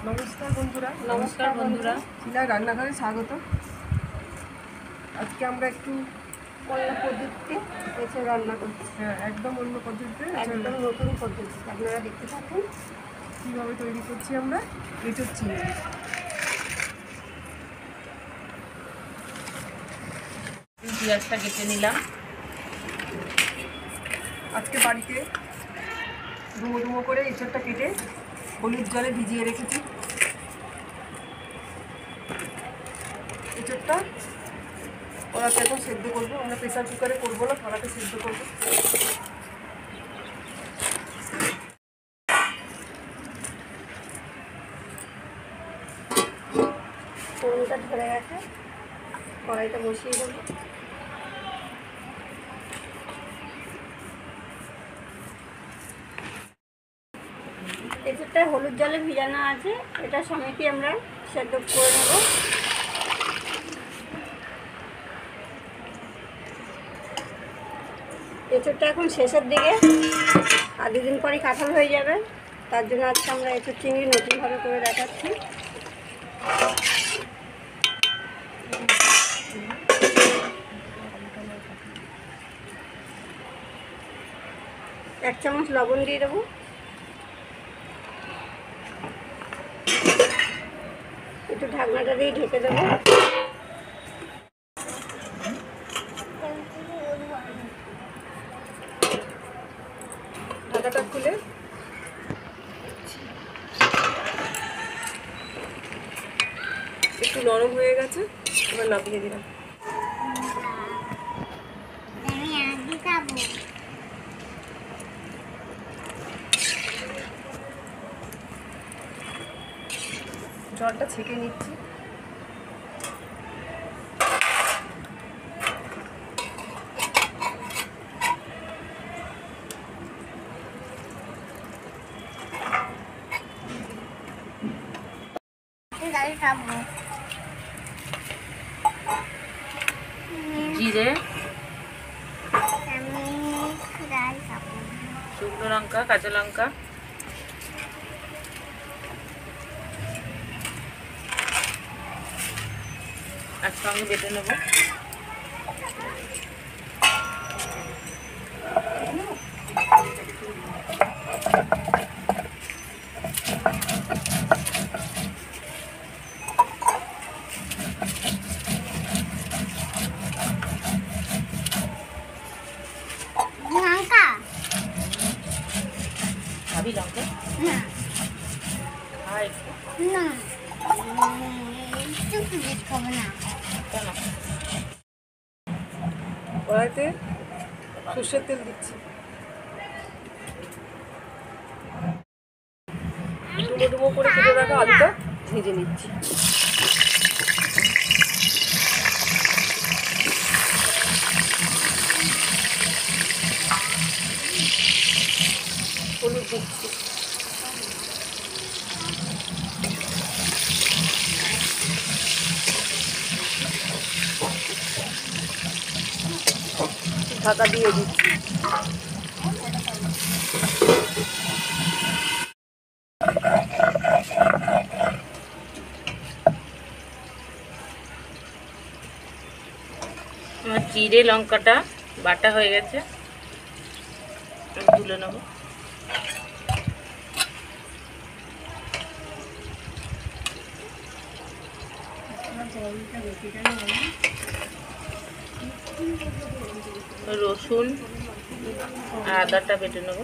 নমস্কার বন্ধুরা। নমস্কার বন্ধুরা, শিলার রান্নাঘরে স্বাগত। আজকে আমরা একটু অন্য পদ্ধতিতে এঁচোড় রান্না করছি। একদম অন্য পদ্ধতিতে একদম নতুন পদ্ধতি, আপনারা দেখতে থাকুন কীভাবে তৈরি করছি আমরা এঁচোড় চিংড়ি। পেঁয়াজটা কেটে নিলাম। আজকে বাড়িতে ডুমো ডুমো করে এঁচোড়টা কেটে হলুদ জলে ভিজিয়ে রেখেছি। এঁচোড়টা কড়াতে এখন সেদ্ধ করবো। আমরা প্রেসার কুকারে করবো না, কড়াতে সেদ্ধ করবো। ফোড়নটা ধরে গেছে, কড়াইটা বসিয়ে দেবো। এঁচোড়টা হলুদ জলে ভিজানো আছে, এটা সমেতই আমরা সেদ্ধ করে নেব। এঁচোড়টা এখন শেষের দিকে, আর দুদিন পরই কাঁঠাল হয়ে যাবে। তার জন্য আজকে আমরা এঁচোড় চিংড়ি নতুনভাবে করে দেখাচ্ছি। এক চামচ লবণ দিয়ে দেবো। একটু ঢাকনাটা দিয়ে ঢেকে দেবো। ঢাকাটা খুলে একটু নরম হয়ে গেছে, এবার নামিয়ে দিলাম। জলটা ছেঁকে নিচ্ছি। জিরে, শুকনো লঙ্কা, কাঁচা লঙ্কা, একসঙ্গে বেটে নেব। ভাবি লঙ্কা খাই না খাবো না। কেন? কড়াইতে সর্ষের তেল দিচ্ছি। ডুমো ডুমো করে কেটে রাখা আলুটা ভেজে নিচ্ছি। হলুদ দিচ্ছি। ঢাকা দিয়ে দিচ্ছি। আমার জিরে লঙ্কাটা বাটা হয়ে গেছে, তুলে নেব। রসুন আর আদাটা বেটে নেব।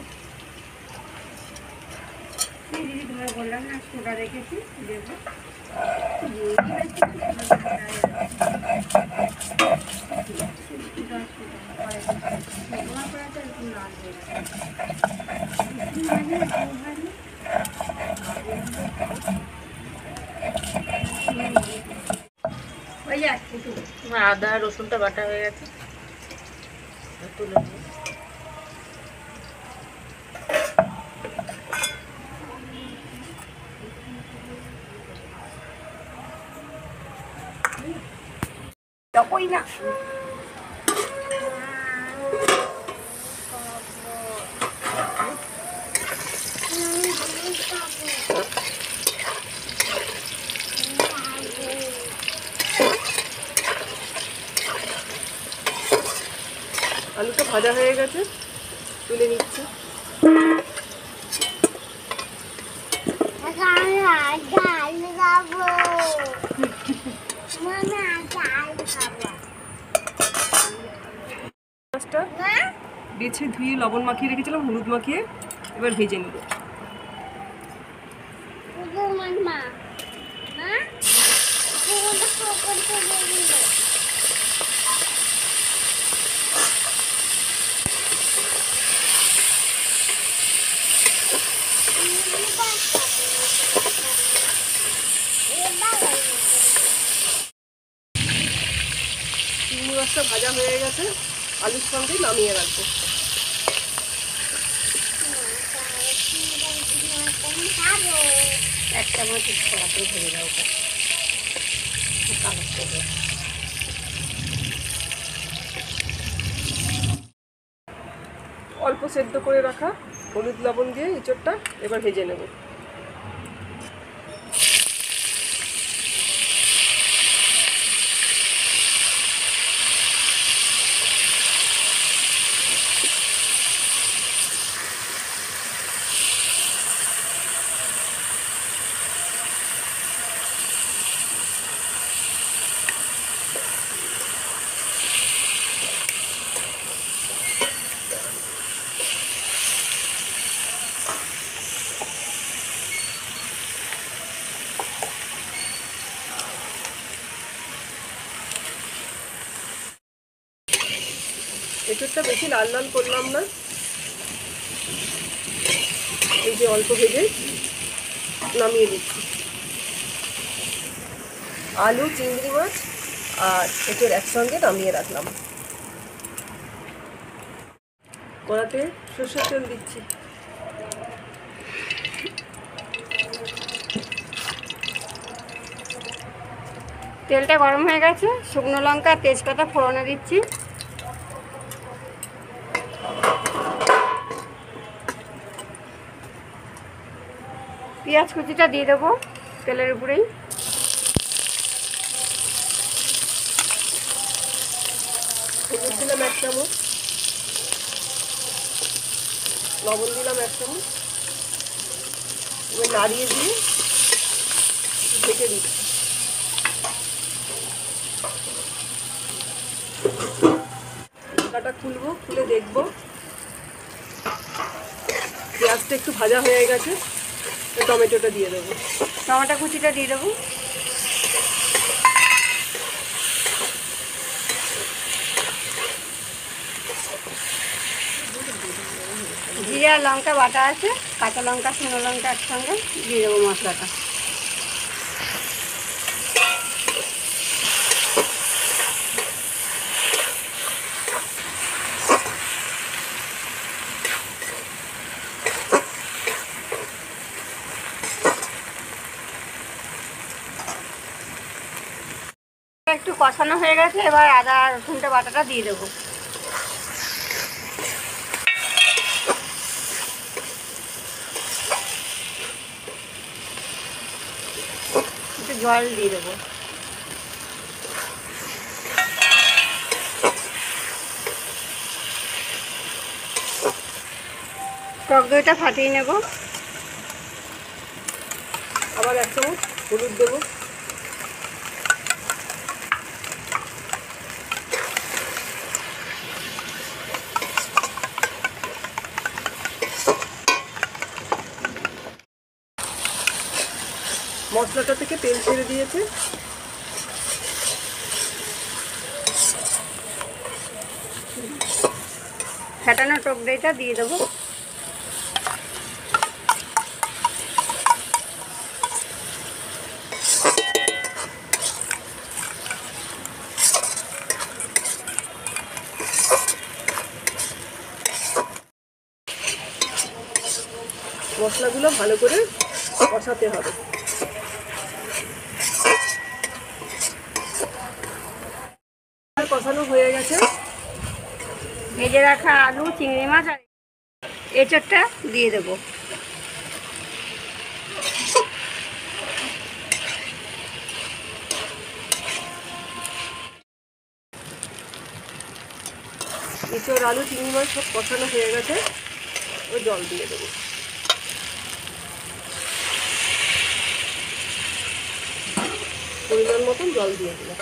বললাম না সোডা রেখেছি, দেবো। আদা রসুনটা বাটা হয়ে গেছে, তুলে নেব। তখনই না ভাজা হয়ে গেছে, তুলে নিচ্ছি। মাছটা বেছে ধুয়ে লবণ মাখিয়ে রেখেছিলাম, হলুদ মাখিয়ে, এবার ভেজে নেব। চিংড়ি মাছটা ভাজা হয়ে গেছে, আলুর সঙ্গে নামিয়ে রাখবো। এক চামচ কড়াতে ভেজে দাও। অল্প সেদ্ধ করে রাখা হলুদ লবণ দিয়ে এঁচোড়টা এবার ভেজে নেব। এঁচোড়টা বেশি লাল লাল করলাম না, এই যে অল্প ভেজে নামিয়ে দিচ্ছি। আলু, চিংড়ি মাছ আর এঁচোড় একসঙ্গে নামিয়ে রাখলাম। কড়াতে সরষের তেল দিচ্ছি। তেলটা গরম হয়ে গেছে, শুকনো লঙ্কা তেজপাতা ফোড়নে দিচ্ছি। পেঁয়াজ কুচিটা দিয়ে দেবো তেলের উপরেই। হলুদ দিলাম 1 চামচ, লবণ দিলাম 1 চামচ, এবার নাড়িয়ে দিয়ে ঢেকে দিচ্ছি। ঢাকাটা খুলবো, খুলে দেখবো পেঁয়াজটা একটু ভাজা হয়ে গেছে, টমেটোটা দিয়ে দেবো। টমেটো কুচিটা দিয়ে দেবো। জিরা লঙ্কা বাটা আছে, কাঁচা লঙ্কা শুকনো লঙ্কা একসঙ্গে দিয়ে দেবো মশলাটা। একটু কষানো হয়ে গেছে, এবার আদা রসুনটা বাটাটা দিয়ে দেবো। একটু জল দিয়ে দেবো। টক দইটা ফাটিয়ে নেব। আবার 1 চামচ হলুদ দেবো। মশলাটা থেকে তেল ছেড়ে দিয়েছে, ফেটানো টক দইটা দিয়ে দেবো। মশলাগুলো ভালো করে কষাতে হবে। কষানো হয়ে গেছে, ভেজে রাখা আলু, চিংড়ি মাছ আর এঁচোড়টা দিয়ে দেবো। এঁচোড় আলু চিংড়ি মাছ সব কষানো হয়ে গেছে, ও জল দিয়ে দেবো। পরিমাণ মতন জল দিয়ে দিলাম।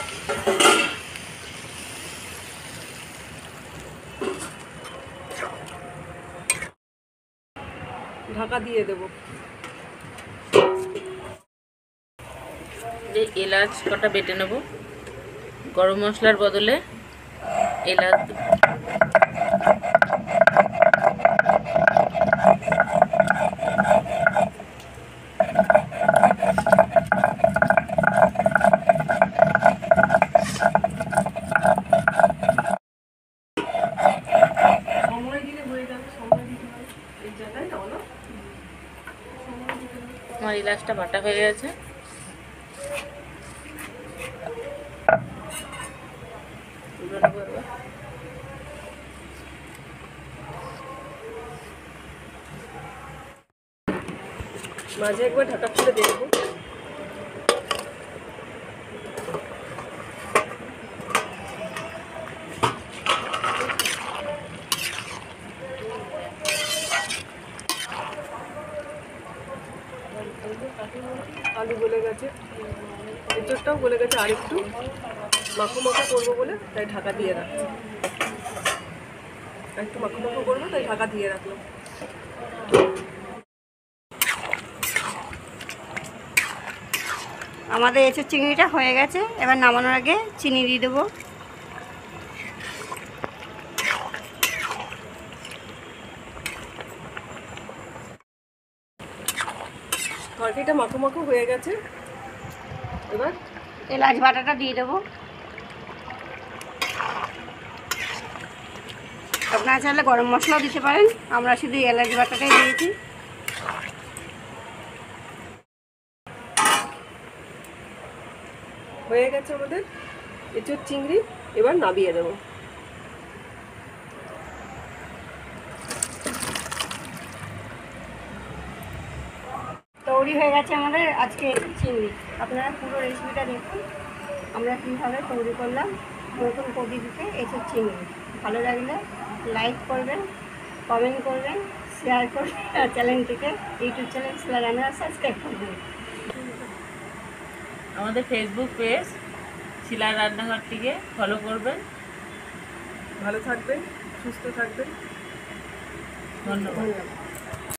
ঢাকা দিয়ে দেবো। যে এলাচ কটা বেটে নেব, গরম মশলার বদলে এলাচ দেব। সময় দিলে হয়ে যাবে, সময় দিতে হবে এই জায়গায় না বলো। আমার এলাচটা বাটা হয়ে গেছে। তুলে নেবো এবার। মাঝে একবার ঢাকা খুলে দেখবো। আলু গলে গেছে, এঁচোড়টাও গলে গেছে, আর একটু মাখো মাখো করবো বলে তাই ঢাকা দিয়ে রাখছি। একটু মাখো মাখো করবো তাই ঢাকা দিয়ে রাখলাম। আমাদের এঁচোড় চিংড়িটা হয়ে গেছে, এবার নামানোর আগে চিনি দিয়ে দেবো। তরকারিটা মাখো মাখো হয়ে গেছে, এবার এলাচ বাটাটা দিয়ে দেবো। আপনারা চাইলে গরম মশলাও দিতে পারেন, আমরা শুধু এলাচ বাটাটাই দিয়েছি। হয়ে গেছে আমাদের এঁচোড় চিংড়ি, এবার নামিয়ে দেবো। তৈরি হয়ে গেছে আমাদের আজকে এঁচোড় চিংড়ি। আপনারা পুরো রেসিপিটা দেখুন আমরা কীভাবে তৈরি করলাম নতুন পদ্ধতিতে এঁচোড় চিংড়ি। ভালো লাগলে লাইক করবেন, কমেন্ট করবেন, শেয়ার করবেন, আর চ্যানেলটিকে ইউটিউব চ্যানেল শিলা রান্না সাবস্ক্রাইব করবেন। আমাদের ফেসবুক পেজ শিলার রান্নাঘরটিকে ফলো করবেন। ভালো থাকবেন, সুস্থ থাকবেন। ধন্যবাদ। ধন্যবাদ।